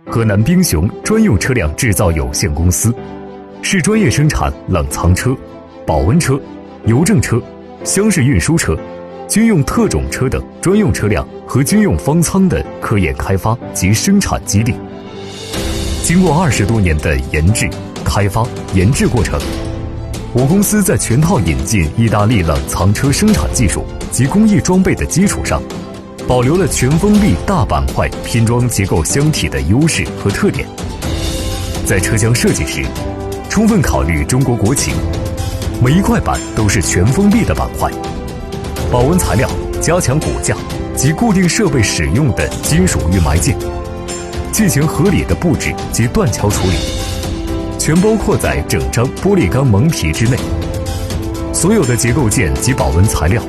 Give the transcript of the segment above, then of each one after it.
河南冰雄专用车辆制造有限公司，是专业生产冷藏车、保温车、邮政车、厢式运输车、军用特种车等专用车辆和军用方舱的科研开发及生产基地。经过20多年的研制、开发、研制过程，我公司在全套引进意大利冷藏车生产技术及工艺装备的基础上，保留了全封闭大板块拼装结构箱体的优势和特点。在车厢设计时，充分考虑中国国情，每一块板都是全封闭的板块，保温材料加强骨架及固定设备使用的金属预埋件，进行合理的布置及断桥处理，全包括在整张玻璃钢蒙皮之内。所有的结构件及保温材料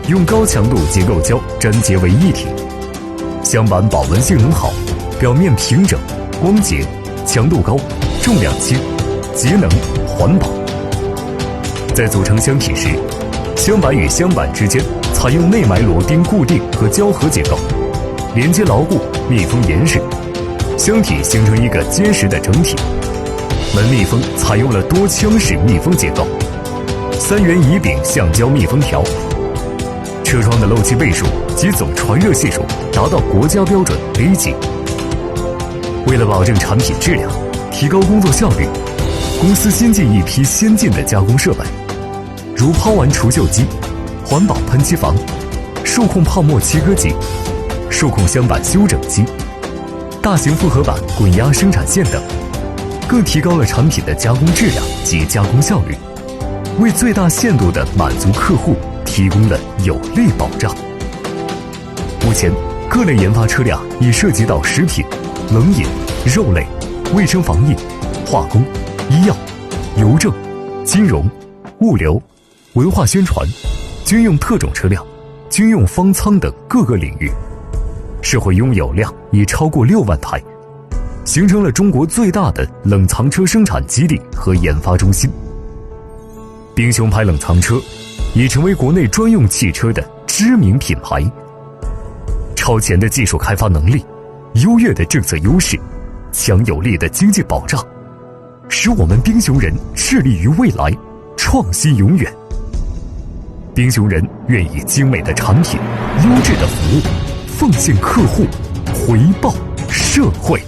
用高强度结构胶粘结为一体，箱板保温性能好，表面平整、光洁，强度高，重量轻，节能环保。在组成箱体时，箱板与箱板之间采用内埋螺钉固定和胶合结构，连接牢固，密封严实，箱体形成一个结实的整体。门密封采用了多腔式密封结构，3元乙丙橡胶密封条。车窗的漏气倍数及总传热系数达到国家标准 A 级。为了保证产品质量，提高工作效率，公司新进一批先进的加工设备，如抛丸除锈机、环保喷漆房、数控泡沫切割机、数控箱板修整机、大型复合板滚压生产线等，更提高了产品的加工质量及加工效率，为最大限度地满足客户提供了有力保障。目前，各类研发车辆已涉及到食品、冷饮、肉类、卫生防疫、化工、医药、邮政、金融、物流、文化宣传、军用特种车辆、军用方舱等各个领域，社会拥有量已超过6万台，形成了中国最大的冷藏车生产基地和研发中心。冰雄牌冷藏车已成为国内专用汽车的知名品牌。超前的技术开发能力、优越的政策优势、强有力的经济保障，使我们冰雄人致力于未来，创新永远。冰雄人愿以精美的产品、优质的服务，奉献客户，回报社会。